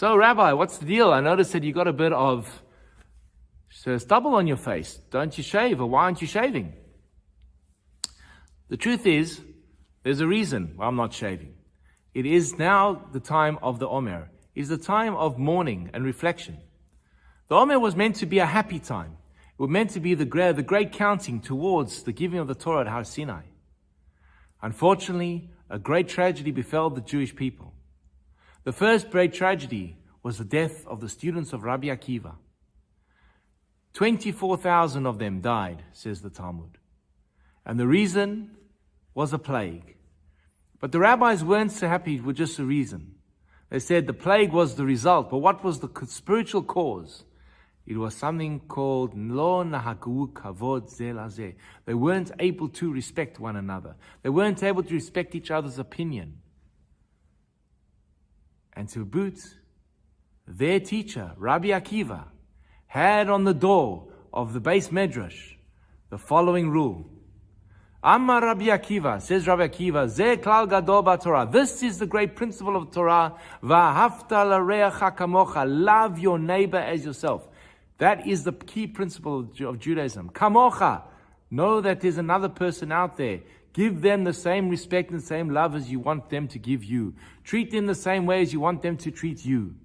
So, Rabbi, what's the deal? I noticed that you got a bit of stubble on your face. Don't you shave? Or why aren't you shaving? The truth is, there's a reason why I'm not shaving. It is now the time of the Omer. It is the time of mourning and reflection. The Omer was meant to be a happy time. It was meant to be the great counting towards the giving of the Torah at Har Sinai. Unfortunately, a great tragedy befell the Jewish people. The first great tragedy was the death of the students of Rabbi Akiva. 24,000 of them died, says the Talmud. And the reason was a plague. But the rabbis weren't so happy with just the reason. They said the plague was the result, but what was the spiritual cause? It was something called lo nahagu kavod ze lazeh. They weren't able to respect one another. They weren't able to respect each other's opinion. And to boot, their teacher, Rabbi Akiva, had on the door of the base medrash the following rule. Amar Rabbi Akiva, says Rabbi Akiva, Ze klal gadol b'Torah. This is the great principle of Torah. V'ahavta l'reacha kamocha. Love your neighbor as yourself. That is the key principle of Judaism. Kamocha. Know that there's another person out there. Give them the same respect and the same love as you want them to give you. Treat them the same way as you want them to treat you.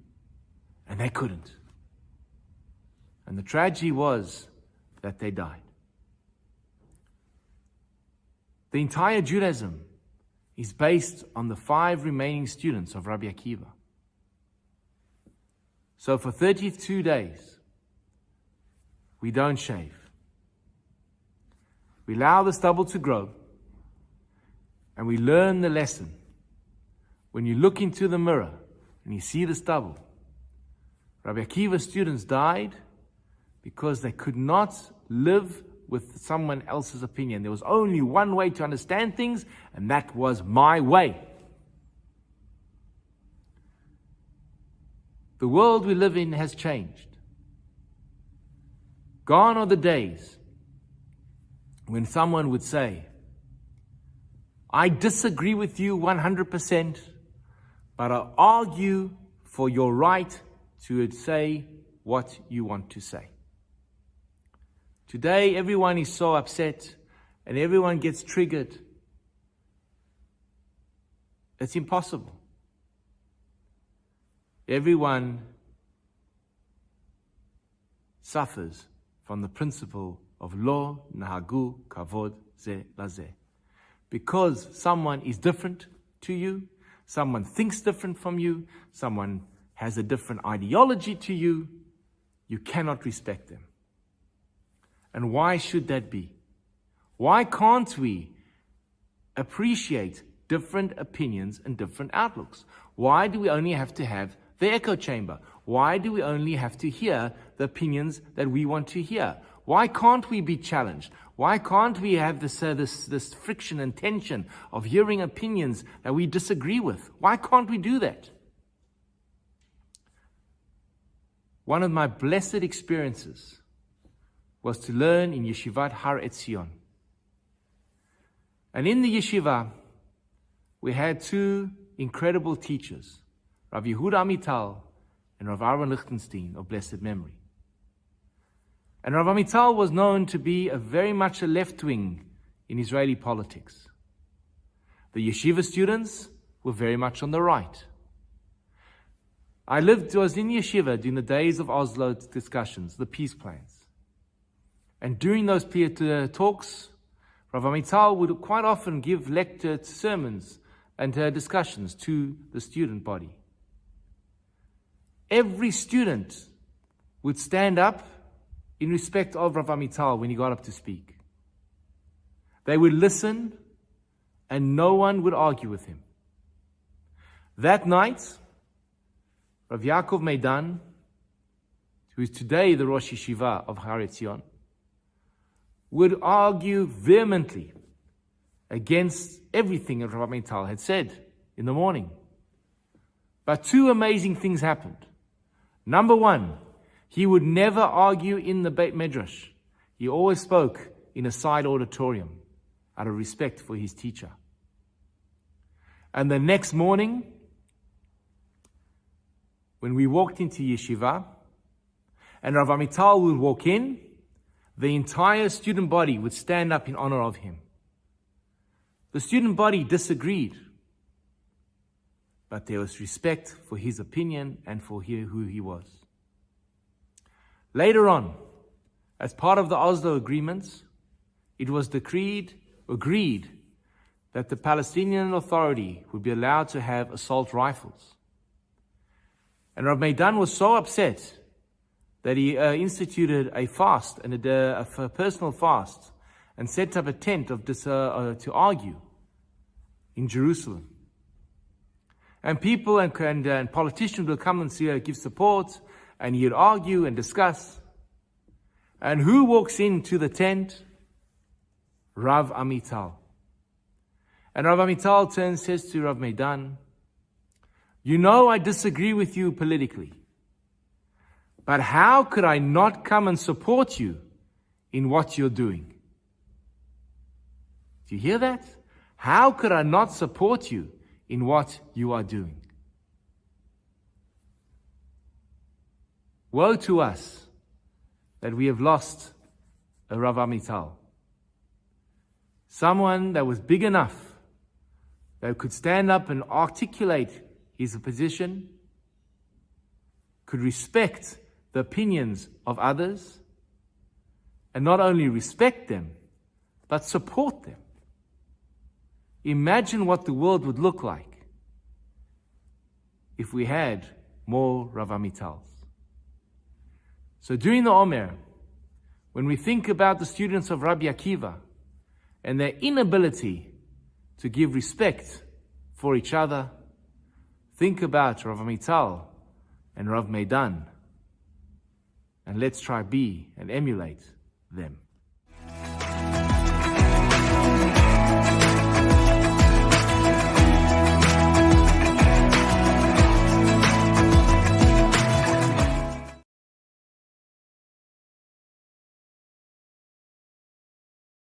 And they couldn't. And the tragedy was that they died. The entire Judaism is based on the 5 remaining students of Rabbi Akiva. So for 32 days, we don't shave. We allow the stubble to grow, and we learn the lesson. When you look into the mirror and you see the stubble, Rabbi Akiva's students died because they could not live with someone else's opinion. There was only one way to understand things, and that was my way. The world we live in has changed. Gone are the days when someone would say, I disagree with you 100%, but I'll argue for your right to say what you want to say. Today, everyone is so upset and everyone gets triggered. It's impossible. Everyone suffers from the principle of lo nahagu kavod ze lazeh. Because someone is different to you, someone thinks different from you, someone has a different ideology to you, you cannot respect them. And why should that be? Why can't we appreciate different opinions and different outlooks? Why do we only have to have the echo chamber? Why do we only have to hear the opinions that we want to hear? Why can't we be challenged? Why can't we have this friction and tension of hearing opinions that we disagree with? Why can't we do that? One of my blessed experiences was to learn in Yeshivat Har Etzion. And in the yeshiva, we had 2 incredible teachers, Rabbi Yehudah Amital and Rabbi Lichtenstein of blessed memory. And Rabbi Amital was known to be very much a left-wing in Israeli politics. The yeshiva students were very much on the right. I was in yeshiva during the days of Oslo discussions, the peace plans. And during those talks, Rabbi Amital would quite often give lecture sermons and discussions to the student body. Every student would stand up in respect of Rabbi Amital when he got up to speak. They would listen, and no one would argue with him. That night, Rav Yaakov Meidan, who is today the Rosh Yeshivat of Har Etzion, would argue vehemently against everything that Rabbi Amital had said in the morning. But 2 amazing things happened. Number 1, he would never argue in the Beit Medrash. He always spoke in a side auditorium out of respect for his teacher. And the next morning, when we walked into Yeshivah, and Rabbi Amital would walk in, the entire student body would stand up in honor of him. The student body disagreed, but there was respect for his opinion and for who he was. Later on, as part of the Oslo agreements, it was agreed that the Palestinian Authority would be allowed to have assault rifles. And Rabbi Meidan was so upset that he instituted a fast, and a personal fast, and set up a tent to argue in Jerusalem. And people and politicians would come and give support, and he'd argue and discuss. And who walks into the tent? Rav Amital. And Rav Amital says to Rav Meidan, "You know I disagree with you politically, but how could I not come and support you in what you're doing?" Do you hear that? How could I not support you in what you are doing? Woe to us that we have lost a Rav Amital. Someone that was big enough, that could stand up and articulate his position, could respect the opinions of others, and not only respect them, but support them. Imagine what the world would look like if we had more Rav Amitals. So during the Omer, when we think about the students of Rabbi Akiva and their inability to give respect for each other, think about Rav Amital and Rav Meidan, and let's try be and emulate them.